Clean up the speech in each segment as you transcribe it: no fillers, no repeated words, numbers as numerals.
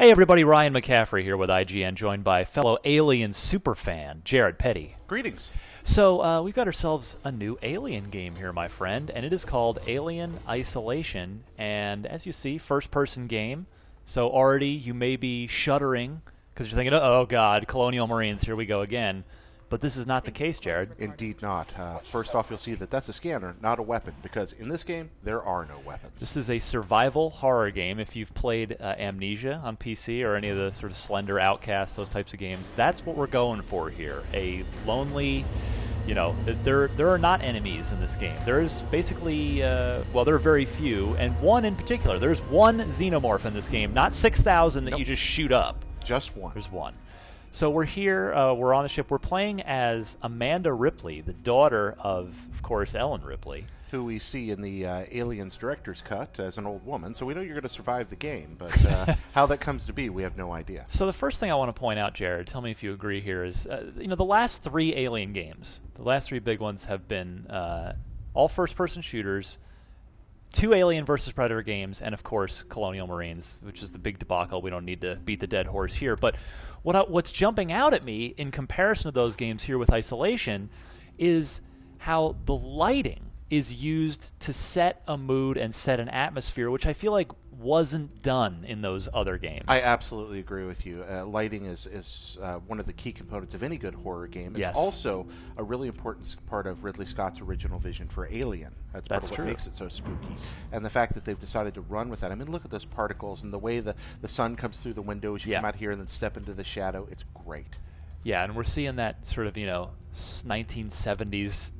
Hey everybody, Ryan McCaffrey here with IGN, joined by fellow Alien superfan, Jared Petty. Greetings. So we've got ourselves a new Alien game here, my friend, and it is called Alien Isolation. And as you see, first-person game. So already you may be shuddering because you're thinking, oh god, Colonial Marines, here we go again. But this is not the case, Jared. Indeed not. First off, you'll see that that's a scanner, not a weapon, because in this game, there are no weapons. This is a survival horror game. If you've played Amnesia on PC or any of the sort of Slender, Outcast, those types of games, that's what we're going for here. A lonely, there are not enemies in this game. There's basically, there are very few, and one in particular. There's one xenomorph in this game, not 6,000 that you just shoot up. Just one. There's one. So we're here, we're on the ship. We're playing as Amanda Ripley, the daughter of course, Ellen Ripley. Who we see in the Aliens director's cut as an old woman. So we know you're going to survive the game, but how that comes to be, we have no idea. So the first thing I want to point out, Jared, tell me if you agree here, is, the last three Alien games, the last three big ones have been all first-person shooters, 2 Alien vs. Predator games, and of course Colonial Marines, which is the big debacle. We don't need to beat the dead horse here. But what's jumping out at me in comparison to those games here with Isolation is how the lighting is used to set a mood and set an atmosphere, which I feel like wasn't done in those other games. I absolutely agree with you. Lighting is one of the key components of any good horror game. It's also a really important part of Ridley Scott's original vision for Alien. That's part of what makes it so spooky. And the fact that they've decided to run with that. I mean, look at those particles and the way the sun comes through the windows. You come out here and then step into the shadow. It's great. Yeah, and we're seeing that sort of, 1970s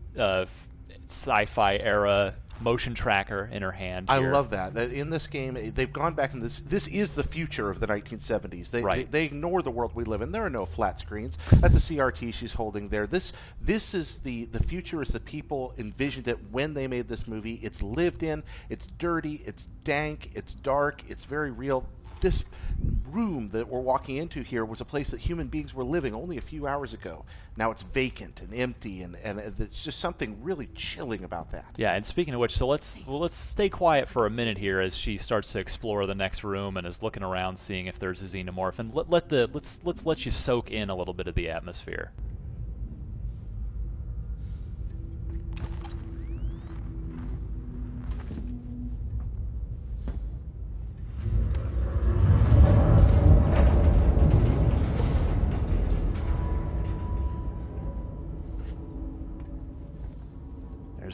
sci-fi era motion tracker in her hand here. I love that. In this game, they've gone back, and this is the future of the 1970s. They ignore the world we live in. There are no flat screens. That's a CRT she's holding there. This is the future as the people envisioned it when they made this movie. It's lived in. It's dirty. It's dank. It's dark. It's very real. This room that we're walking into here was a place that human beings were living only a few hours ago. Now it's vacant and empty, and it's just something really chilling about that. Yeah, and speaking of which, so let's stay quiet for a minute here as she starts to explore the next room and is looking around, seeing if there's a xenomorph, and let's let you soak in a little bit of the atmosphere.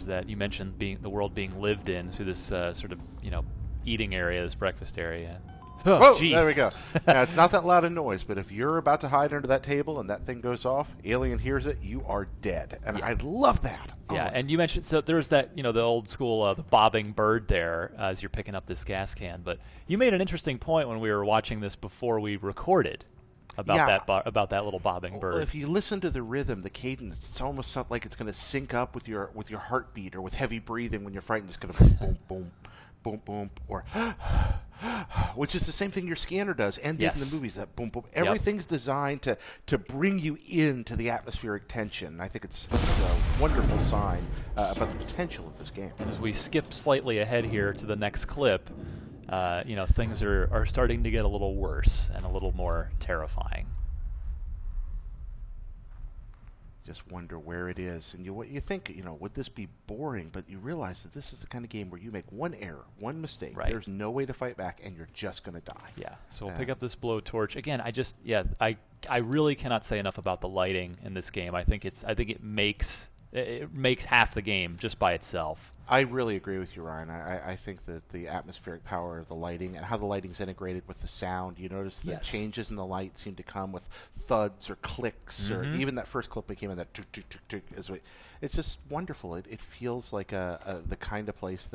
That you mentioned the world being lived in through this sort of eating area, this breakfast area. Oh, there we go. Now, it's not that loud a noise, but if you're about to hide under that table and that thing goes off, Alien hears it, you are dead. And I love that. Yeah, and you mentioned, so there's that, the old school, the bobbing bird there as you're picking up this gas can. But you made an interesting point when we were watching this before we recorded. About that little bobbing bird. Well, if you listen to the rhythm, the cadence, it's almost like it's going to sync up with your heartbeat or with heavy breathing when you're frightened. It's going to boom, boom, boom, boom, or which is the same thing your scanner does and did in the movies. That boom, boom. Everything's designed to bring you into the atmospheric tension. I think it's a wonderful sign about the potential of this game. And as we skip slightly ahead here to the next clip, things are starting to get a little worse and a little more terrifying. Just wonder where it is, and you think, would this be boring? But you realize that this is the kind of game where you make one error, one mistake. Right. There's no way to fight back, and you're just going to die. Yeah. So we'll pick up this blowtorch again. I really cannot say enough about the lighting in this game. I think it makes half the game just by itself. I really agree with you, Ryan. I think that the atmospheric power of the lighting and how the lighting's integrated with the sound, you notice the changes in the light seem to come with thuds or clicks, or even that first clip that came in, that tuk, tuk, tuk, tuk, it's just wonderful. It feels like the kind of place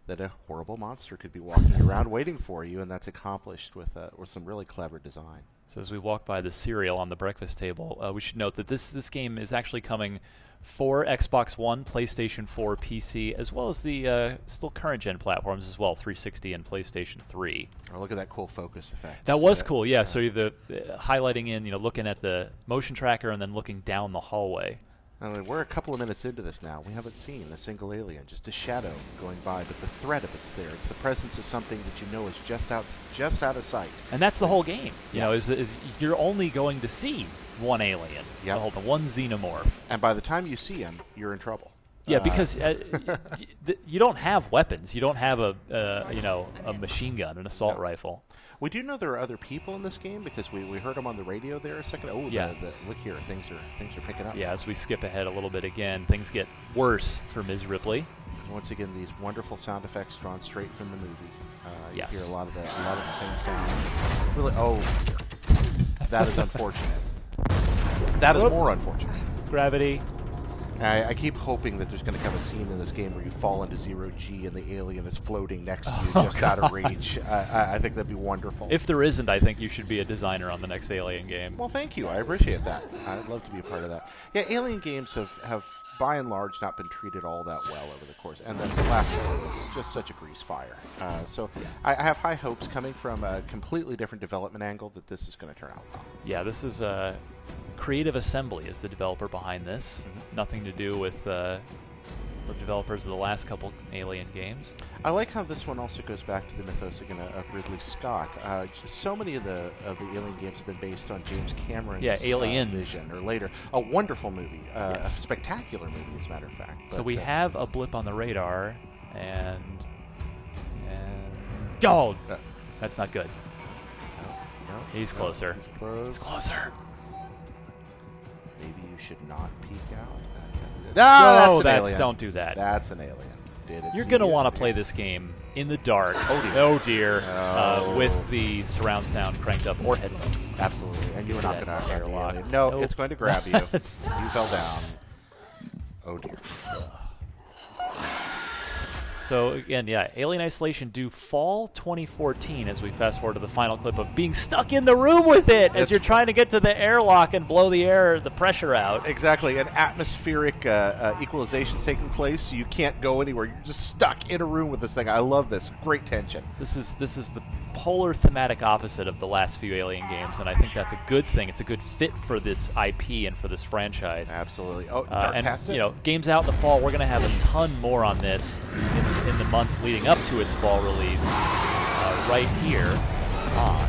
that a horrible monster could be walking around waiting for you, and that's accomplished with some really clever design. So as we walk by the cereal on the breakfast table, we should note that this game is actually coming for Xbox One, PlayStation 4, PC, as well as the still current-gen platforms as well, 360 and PlayStation 3. Oh, look at that cool focus effect. That was cool, yeah. So the highlighting in, looking at the motion tracker and then looking down the hallway. I mean, we're a couple of minutes into this now. We haven't seen a single alien, just a shadow going by, but the threat of it's there. It's the presence of something that you know is just out of sight. And that's the whole game. You know, is you're only going to see one alien, one xenomorph. And by the time you see him, you're in trouble. Yeah, because you don't have weapons. You don't have a machine gun, an assault rifle. We do know there are other people in this game because we heard them on the radio there a second. Oh, yeah. Look here, things are picking up. Yeah, as we skip ahead a little bit again, things get worse for Ms. Ripley. Once again, these wonderful sound effects drawn straight from the movie. Yes. You hear a lot of the same sounds. Really, that is unfortunate. That is more unfortunate. Gravity. I keep hoping that there's going to come a scene in this game where you fall into zero G and the alien is floating next to you, just out of reach. I think that'd be wonderful. If there isn't, I think you should be a designer on the next Alien game. Well, thank you. I appreciate that. I'd love to be a part of that. Yeah, Alien games have by and large not been treated all that well over the course, and the last one was just such a grease fire. So I have high hopes coming from a completely different development angle that this is going to turn out well. Yeah, this is Creative Assembly is the developer behind this. Nothing to do with the developers of the last couple Alien games. I like how this one also goes back to the mythos again of Ridley Scott. So many of the Alien games have been based on James Cameron's Aliens. vision, or later. A wonderful movie, a spectacular movie, as a matter of fact. So we have a blip on the radar, and go. That's not good. No, he's closer. He's close. He's closer. Maybe you should not peek out. No, don't do that. That's an alien. You're going to want to play this game in the dark. Oh dear. With the surround sound cranked up or headphones. Absolutely. And you're not going to airlock. No, it's going to grab you. You fell down. Oh dear. So again, Alien Isolation due fall 2014 as we fast forward to the final clip of being stuck in the room with it as you're trying to get to the airlock and blow the pressure out. Exactly. An atmospheric equalization's taking place, so you can't go anywhere. You're just stuck in a room with this thing. I love this. Great tension. This is the polar thematic opposite of the last few Alien games, and I think that's a good thing. It's a good fit for this IP and for this franchise. Absolutely. Oh, past it? Games out in the fall. We're going to have a ton more on this in the months leading up to its fall release right here on